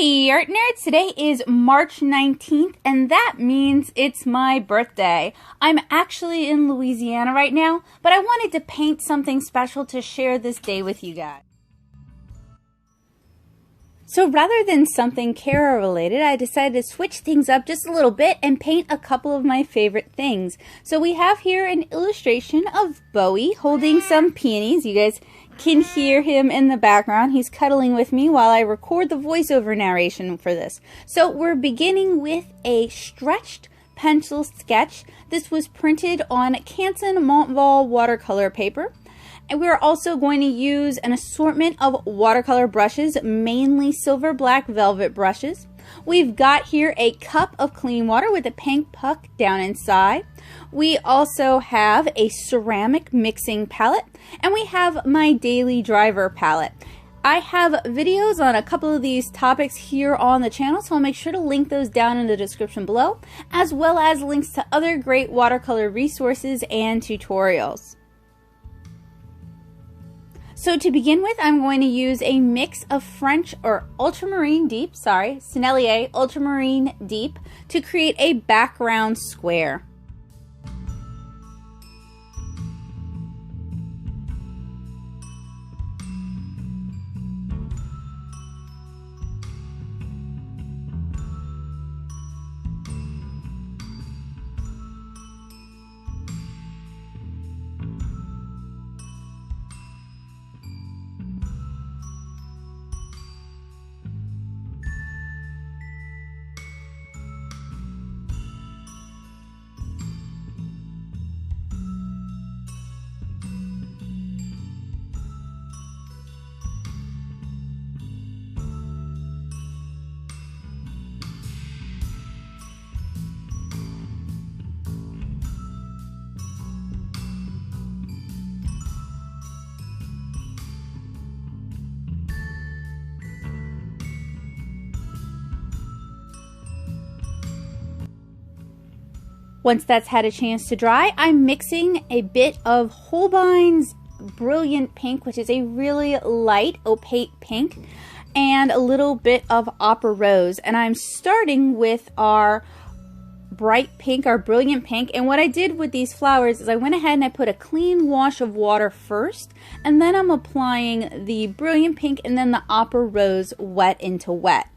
Hey Art Nerds! Today is March 19th and that means it's my birthday. I'm actually in Louisiana right now, but I wanted to paint something special to share this day with you guys. So rather than something Kara related, I decided to switch things up just a little bit and paint a couple of my favorite things. So we have here an illustration of Bowie holding some peonies. You guys can hear him in the background. He's cuddling with me while I record the voiceover narration for this. So we're beginning with a stretched pencil sketch. This was printed on Canson Montval watercolor paper. And we're also going to use an assortment of watercolor brushes, mainly silver black velvet brushes. We've got here a cup of clean water with a pink puck down inside. We also have a ceramic mixing palette, and we have my daily driver palette. I have videos on a couple of these topics here on the channel, so I'll make sure to link those down in the description below, as well as links to other great watercolor resources and tutorials. So to begin with, I'm going to use a mix of French or ultramarine deep, Sennelier ultramarine deep to create a background square. Once that's had a chance to dry, I'm mixing a bit of Holbein's Brilliant Pink, which is a really light, opaque pink, and a little bit of Opera Rose. And I'm starting with our bright pink, our Brilliant Pink. And what I did with these flowers is I went ahead and I put a clean wash of water first, and then I'm applying the Brilliant Pink and then the Opera Rose wet into wet.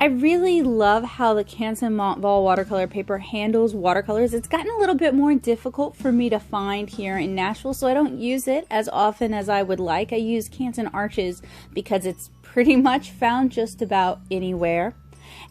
I really love how the Canson Montval watercolor paper handles watercolors. It's gotten a little bit more difficult for me to find here in Nashville, so I don't use it as often as I would like. I use Canson Arches because it's pretty much found just about anywhere.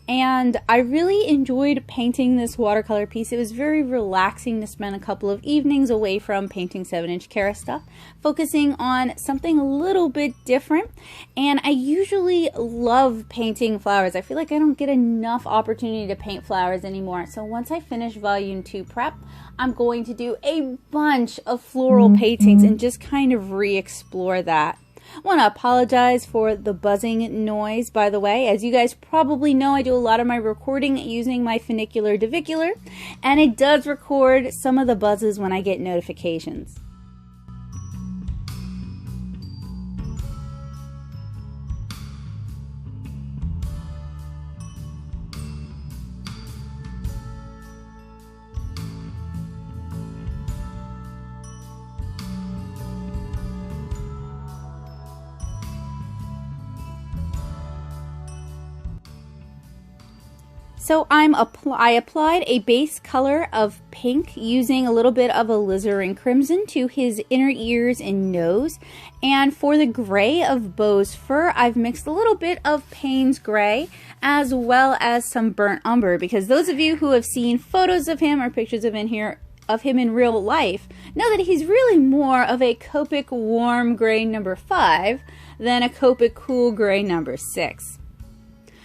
And I really enjoyed painting this watercolor piece. It was very relaxing to spend a couple of evenings away from painting 7-inch Kara stuff, focusing on something a little bit different. And I usually love painting flowers. I feel like I don't get enough opportunity to paint flowers anymore. So once I finish Volume 2 prep, I'm going to do a bunch of floral paintings and just kind of re-explore that. I want to apologize for the buzzing noise, by the way. As you guys probably know, I do a lot of my recording using my funicular divicular, and it does record some of the buzzes when I get notifications. So I applied a base color of pink using a little bit of alizarin crimson to his inner ears and nose. And for the gray of Beau's fur, I've mixed a little bit of Payne's gray as well as some burnt umber, because those of you who have seen photos of him or pictures of him here of him in real life know that he's really more of a Copic warm gray number 5 than a Copic cool gray number 6.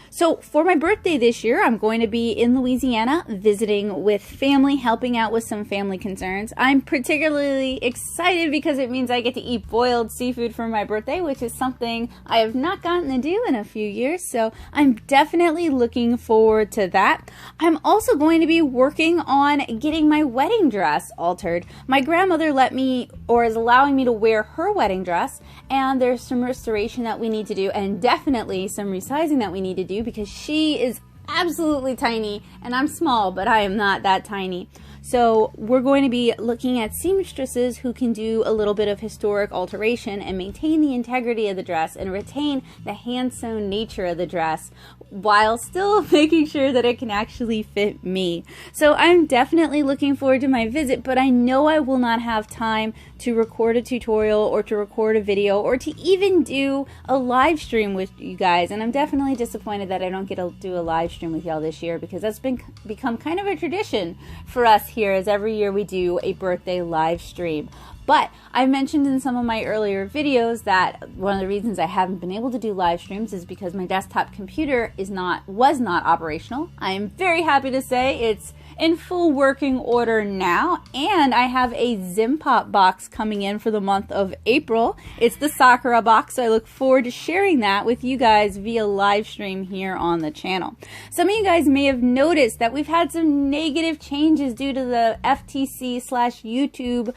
So for my birthday this year, I'm going to be in Louisiana visiting with family, helping out with some family concerns. I'm particularly excited because it means I get to eat boiled seafood for my birthday, which is something I have not gotten to do in a few years. So I'm definitely looking forward to that. I'm also going to be working on getting my wedding dress altered. My grandmother let me, or is allowing me to wear her wedding dress, and there's some restoration that we need to do, and definitely some resizing that we need to do, because she is absolutely tiny and I'm small, but I am not that tiny. So we're going to be looking at seamstresses who can do a little bit of historic alteration and maintain the integrity of the dress and retain the hand-sewn nature of the dress while still making sure that it can actually fit me. So I'm definitely looking forward to my visit, but I know I will not have time to record a tutorial or to record a video or to even do a live stream with you guys. And I'm definitely disappointed that I don't get to do a live stream with y'all this year, because that's become kind of a tradition for us here, as every year we do a birthday live stream. But I mentioned in some of my earlier videos that one of the reasons I haven't been able to do live streams is because my desktop computer was not operational. I am very happy to say it's in full working order now, and I have a Zimpop box coming in for the month of April. It's the Sakura box, so I look forward to sharing that with you guys via live stream here on the channel. Some of you guys may have noticed that we've had some negative changes due to the FTC/YouTube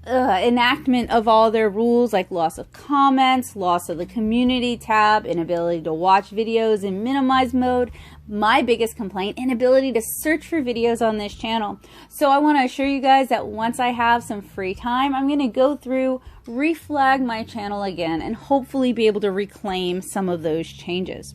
enactment of all their rules, like loss of comments, loss of the community tab, inability to watch videos in minimize mode. My biggest complaint, inability to search for videos on this channel. So I want to assure you guys that once I have some free time, I'm going to go through, reflag my channel again, and hopefully be able to reclaim some of those changes.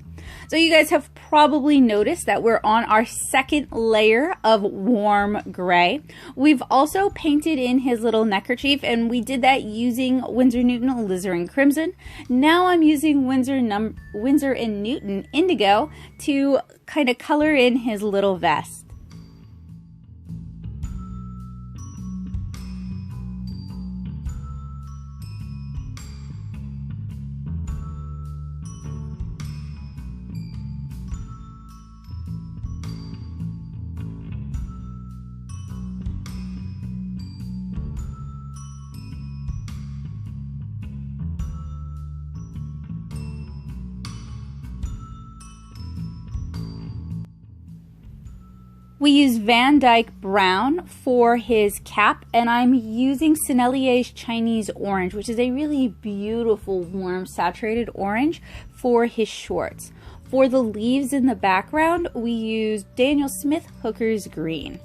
So you guys have probably noticed that we're on our second layer of warm gray. We've also painted in his little neckerchief, and we did that using Winsor Newton Alizarin Crimson. Now I'm using Winsor and Newton Indigo to kind of color in his little vest. We use Van Dyke Brown for his cap, and I'm using Sennelier's Chinese Orange, which is a really beautiful, warm, saturated orange, for his shorts. For the leaves in the background, we use Daniel Smith Hooker's Green.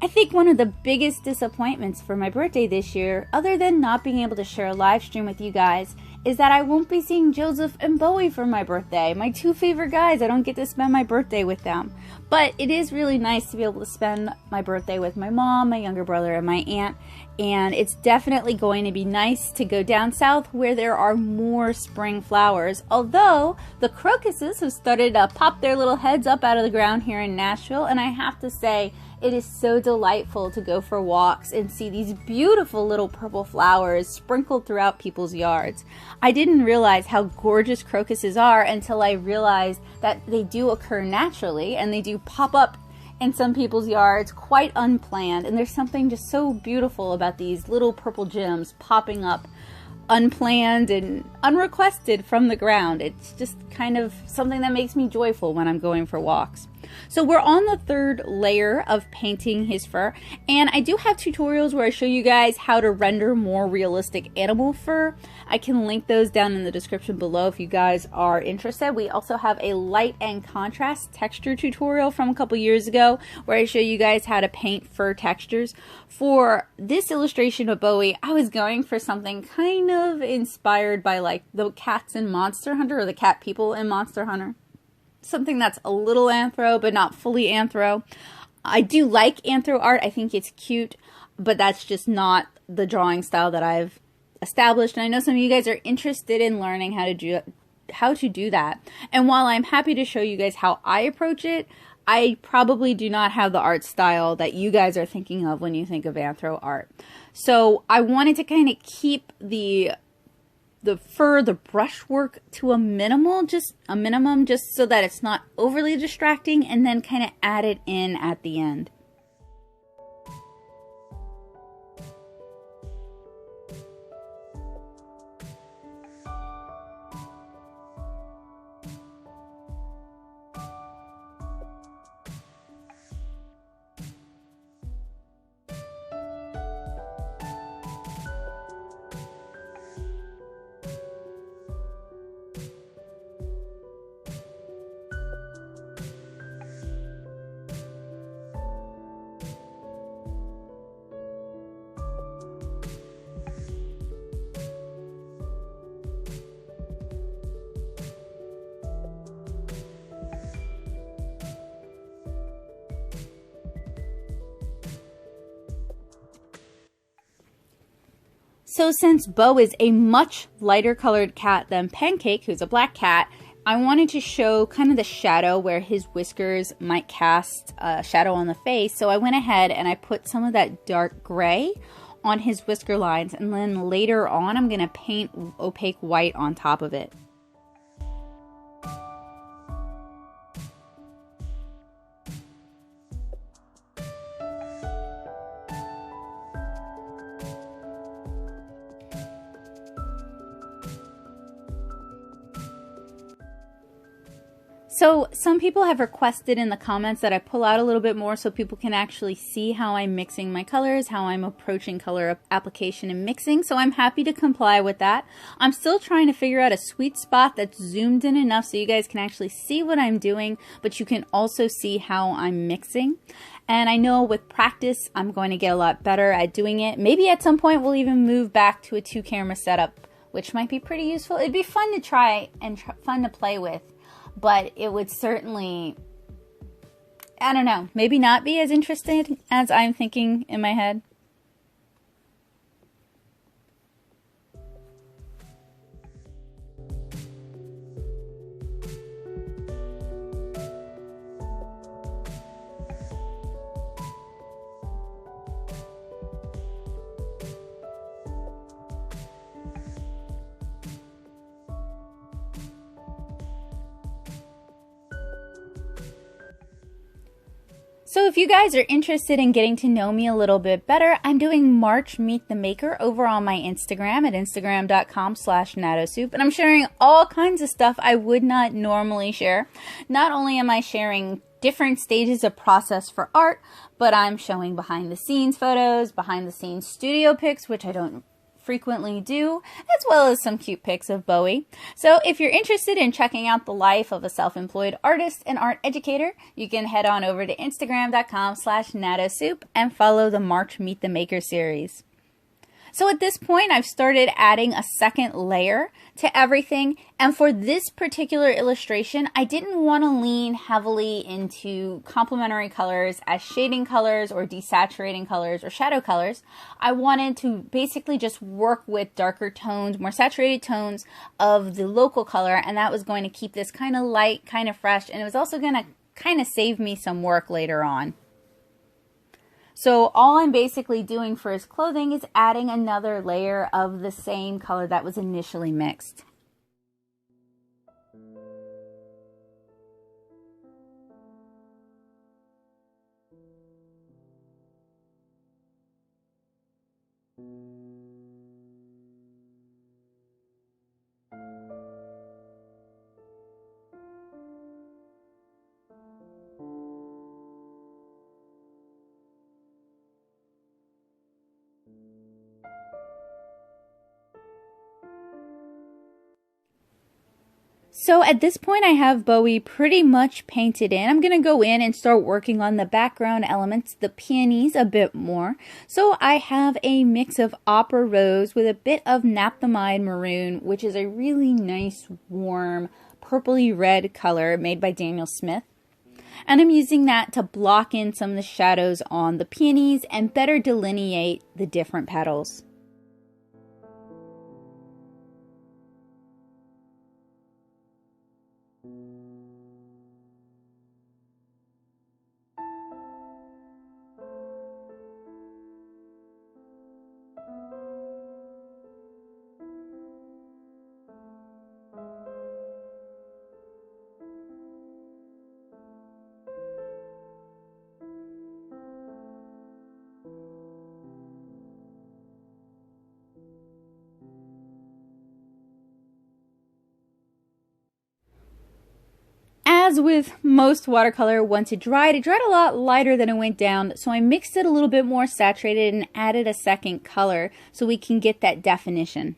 I think one of the biggest disappointments for my birthday this year, other than not being able to share a live stream with you guys, is that I won't be seeing Joseph and Bowie for my birthday. My two favorite guys. I don't get to spend my birthday with them. But it is really nice to be able to spend my birthday with my mom, my younger brother, and my aunt. And it's definitely going to be nice to go down south where there are more spring flowers. Although the crocuses have started to pop their little heads up out of the ground here in Nashville. And I have to say, it is so delightful to go for walks and see these beautiful little purple flowers sprinkled throughout people's yards. I didn't realize how gorgeous crocuses are until I realized that they do occur naturally, and they do pop up in some people's yards quite unplanned. And there's something just so beautiful about these little purple gems popping up unplanned and unrequested from the ground. It's just kind of something that makes me joyful when I'm going for walks. So we're on the third layer of painting his fur, and I do have tutorials where I show you guys how to render more realistic animal fur. I can link those down in the description below if you guys are interested. We also have a light and contrast texture tutorial from a couple years ago where I show you guys how to paint fur textures. For this illustration of Bowie, I was going for something kind of inspired by like the cats in Monster Hunter, or the cat people in Monster Hunter. Something that's a little anthro, but not fully anthro. I do like anthro art. I think it's cute, but that's just not the drawing style that I've established. And I know some of you guys are interested in learning how to do that. And while I'm happy to show you guys how I approach it, I probably do not have the art style that you guys are thinking of when you think of anthro art. So I wanted to kind of keep the fur, the brushwork to a minimum, just so that it's not overly distracting, and then kind of add it in at the end. So since Bo is a much lighter colored cat than Pancake, who's a black cat, I wanted to show kind of the shadow where his whiskers might cast a shadow on the face. So I went ahead and I put some of that dark gray on his whisker lines, and then later on I'm going to paint opaque white on top of it. So some people have requested in the comments that I pull out a little bit more so people can actually see how I'm mixing my colors, how I'm approaching color application and mixing. So I'm happy to comply with that. I'm still trying to figure out a sweet spot that's zoomed in enough so you guys can actually see what I'm doing, but you can also see how I'm mixing. And I know with practice, I'm going to get a lot better at doing it. Maybe at some point we'll even move back to a 2-camera setup, which might be pretty useful. It'd be fun to try and fun to play with. But it would certainly, I don't know, maybe not be as interesting as I'm thinking in my head. So if you guys are interested in getting to know me a little bit better, I'm doing March Meet the Maker over on my Instagram at instagram.com/natosoup, and I'm sharing all kinds of stuff I would not normally share. Not only am I sharing different stages of process for art, but I'm showing behind the scenes photos, behind the scenes studio pics, which I don't frequently do, as well as some cute pics of Bowie. So if you're interested in checking out the life of a self-employed artist and art educator, you can head on over to instagram.com/natosoup and follow the March Meet the Maker series. So at this point, I've started adding a second layer to everything. And for this particular illustration, I didn't want to lean heavily into complementary colors as shading colors or desaturating colors or shadow colors. I wanted to basically just work with darker tones, more saturated tones of the local color. And that was going to keep this kind of light, kind of fresh. And it was also going to kind of save me some work later on. So all I'm basically doing for his clothing is adding another layer of the same color that was initially mixed. So at this point I have Bowie pretty much painted in. I'm going to go in and start working on the background elements, the peonies, a bit more. So I have a mix of opera rose with a bit of naphthalide maroon, which is a really nice warm purpley red color made by Daniel Smith. And I'm using that to block in some of the shadows on the peonies and better delineate the different petals. as with most watercolor, once it dried a lot lighter than it went down, so I mixed it a little bit more saturated and added a second color so we can get that definition.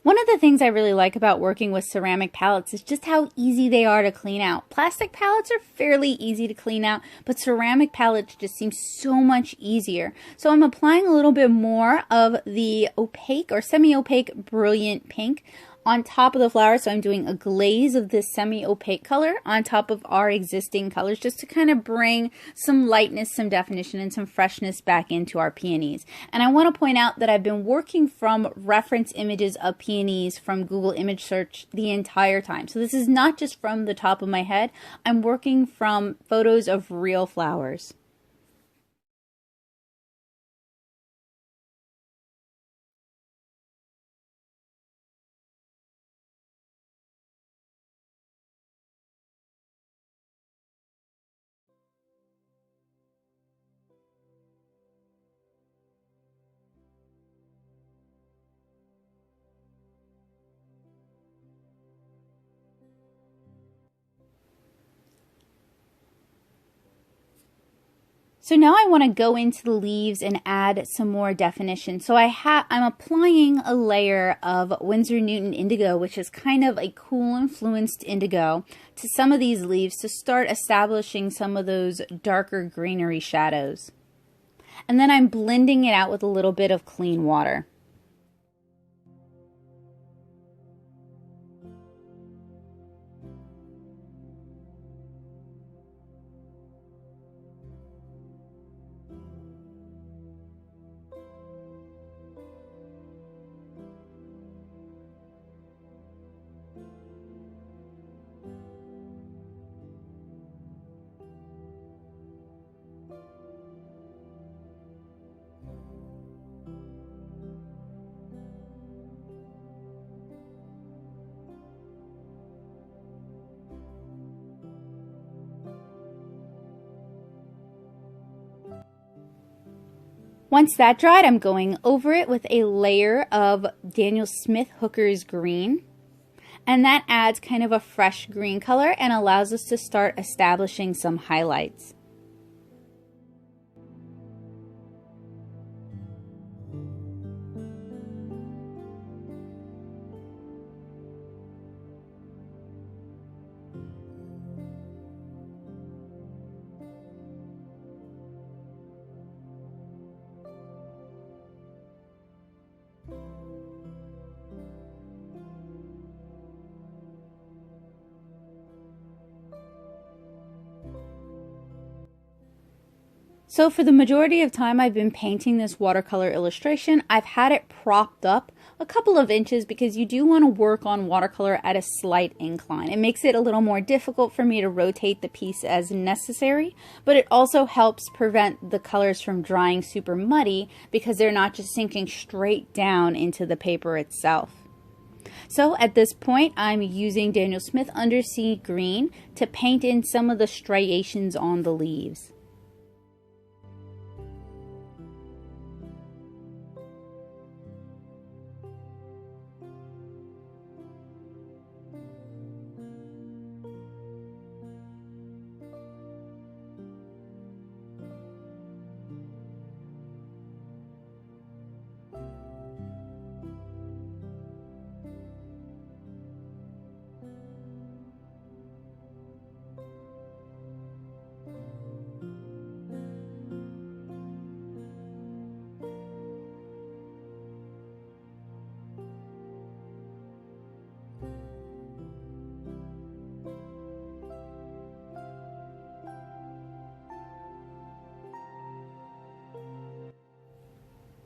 One of the things I really like about working with ceramic palettes is just how easy they are to clean out. Plastic palettes are fairly easy to clean out, but ceramic palettes just seem so much easier. So I'm applying a little bit more of the opaque or semi-opaque Brilliant Pink on top of the flower. So I'm doing a glaze of this semi-opaque color on top of our existing colors just to kind of bring some lightness, some definition, and some freshness back into our peonies. And I want to point out that I've been working from reference images of peonies from Google image search the entire time. So this is not just from the top of my head. I'm working from photos of real flowers. So now I want to go into the leaves and add some more definition. So I'm applying a layer of Winsor Newton indigo, which is kind of a cool influenced indigo, to some of these leaves to start establishing some of those darker greenery shadows. And then I'm blending it out with a little bit of clean water. Once that dried, I'm going over it with a layer of Daniel Smith Hooker's green. And that adds kind of a fresh green color and allows us to start establishing some highlights. So for the majority of time I've been painting this watercolor illustration, I've had it propped up a couple of inches because you do want to work on watercolor at a slight incline. It makes it a little more difficult for me to rotate the piece as necessary, but it also helps prevent the colors from drying super muddy because they're not just sinking straight down into the paper itself. So at this point, I'm using Daniel Smith Undersea Green to paint in some of the striations on the leaves.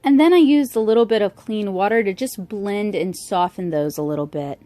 And then I used a little bit of clean water to just blend and soften those a little bit.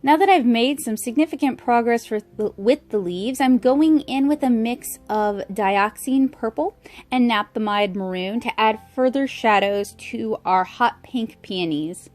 Now that I've made some significant progress with the leaves, I'm going in with a mix of dioxine purple and naphthalide maroon to add further shadows to our hot pink peonies.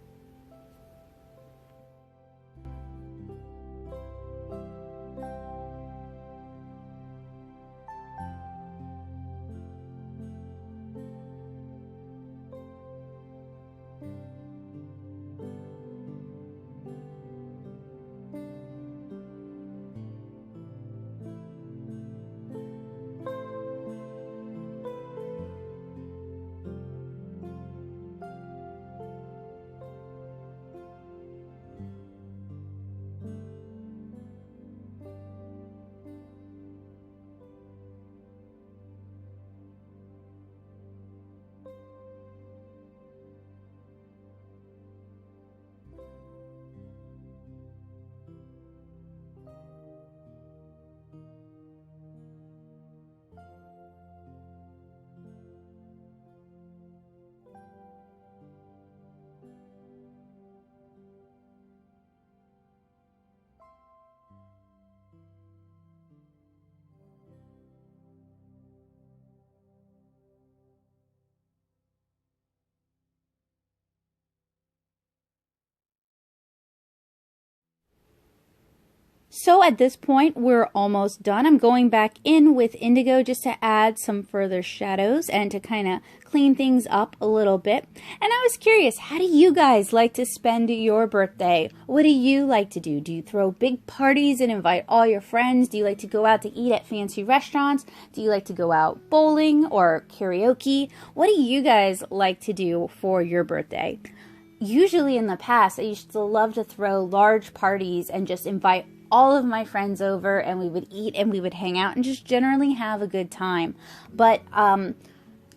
So at this point, we're almost done. I'm going back in with indigo just to add some further shadows and to kind of clean things up a little bit. And I was curious, how do you guys like to spend your birthday? What do you like to do? Do you throw big parties and invite all your friends? Do you like to go out to eat at fancy restaurants? Do you like to go out bowling or karaoke? What do you guys like to do for your birthday? Usually in the past, I used to love to throw large parties and just invite all of my friends over, and we would eat and we would hang out and just generally have a good time. But,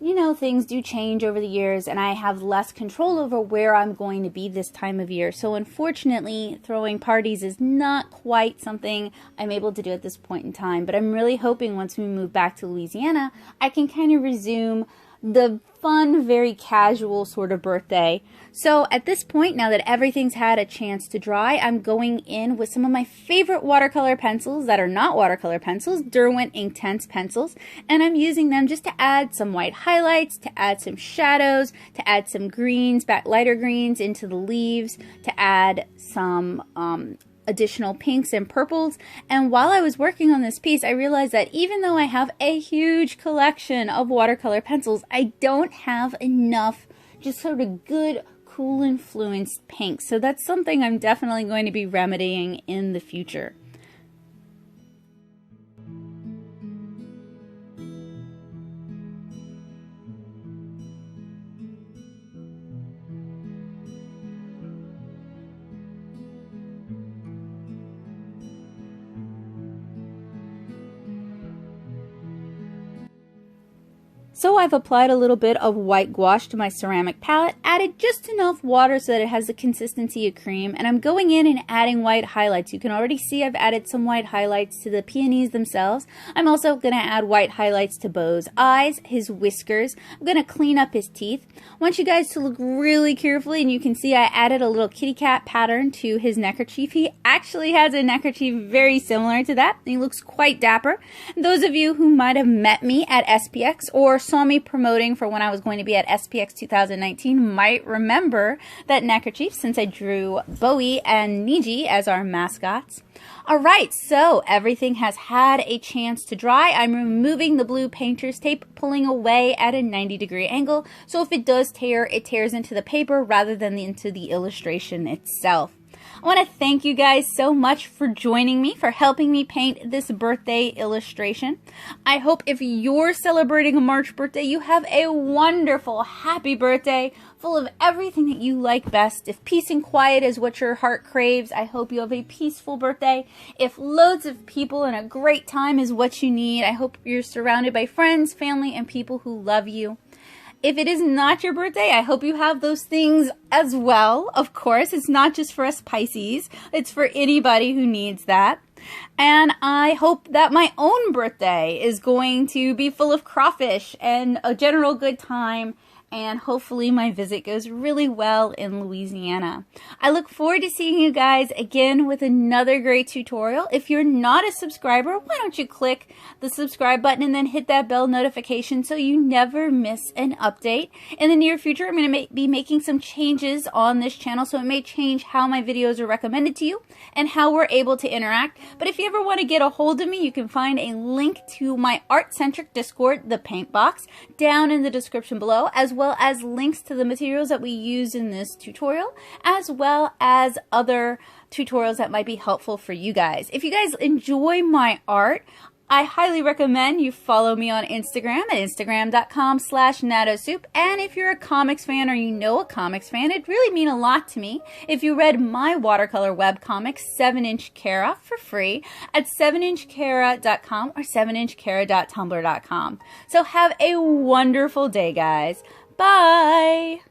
you know, things do change over the years, and I have less control over where I'm going to be this time of year. So unfortunately, throwing parties is not quite something I'm able to do at this point in time. But I'm really hoping once we move back to Louisiana, I can kind of resume the fun, very casual sort of birthday. So at this point, now that everything's had a chance to dry, I'm going in with some of my favorite watercolor pencils that are not watercolor pencils, Derwent Inktense pencils, and I'm using them just to add some white highlights, to add some shadows, to add some greens, lighter greens into the leaves, to add some additional pinks and purples. And while I was working on this piece, I realized that even though I have a huge collection of watercolor pencils, I don't have enough just sort of good, cool influenced pinks. So that's something I'm definitely going to be remedying in the future. So I've applied a little bit of white gouache to my ceramic palette, added just enough water so that it has the consistency of cream, and I'm going in and adding white highlights. You can already see I've added some white highlights to the peonies themselves. I'm also going to add white highlights to Beau's eyes, his whiskers. I'm going to clean up his teeth. I want you guys to look really carefully, and you can see I added a little kitty cat pattern to his neckerchief. He actually has a neckerchief very similar to that. He looks quite dapper. Those of you who might have met me at SPX or saw saw me promoting for when I was going to be at SPX 2019 might remember that neckerchief, since I drew Bowie and Niji as our mascots. Alright, so everything has had a chance to dry. I'm removing the blue painter's tape, pulling away at a 90-degree angle, so if it does tear, it tears into the paper rather than into the illustration itself. I want to thank you guys so much for joining me, for helping me paint this birthday illustration. I hope if you're celebrating a March birthday, you have a wonderful, happy birthday, full of everything that you like best. If peace and quiet is what your heart craves, I hope you have a peaceful birthday. If loads of people and a great time is what you need, I hope you're surrounded by friends, family, and people who love you. If it is not your birthday, I hope you have those things as well. Of course, it's not just for us Pisces. It's for anybody who needs that. And I hope that my own birthday is going to be full of crawfish and a general good time. And hopefully my visit goes really well in Louisiana. I look forward to seeing you guys again with another great tutorial. If you're not a subscriber, why don't you click the subscribe button and then hit that bell notification so you never miss an update. In the near future, I'm going to be making some changes on this channel, so it may change how my videos are recommended to you and how we're able to interact. But if you ever want to get a hold of me, you can find a link to my art-centric Discord, the Paint Box, down in the description below, as well as links to the materials that we use in this tutorial, as well as other tutorials that might be helpful for you guys. If you guys enjoy my art, I highly recommend you follow me on Instagram at instagram.com/natosoup. And if you're a comics fan or you know a comics fan, it'd really mean a lot to me if you read my watercolor webcomic, 7-inch Kara, for free at 7inchkara.com or 7inchkara.tumblr.com. So have a wonderful day, guys. Bye!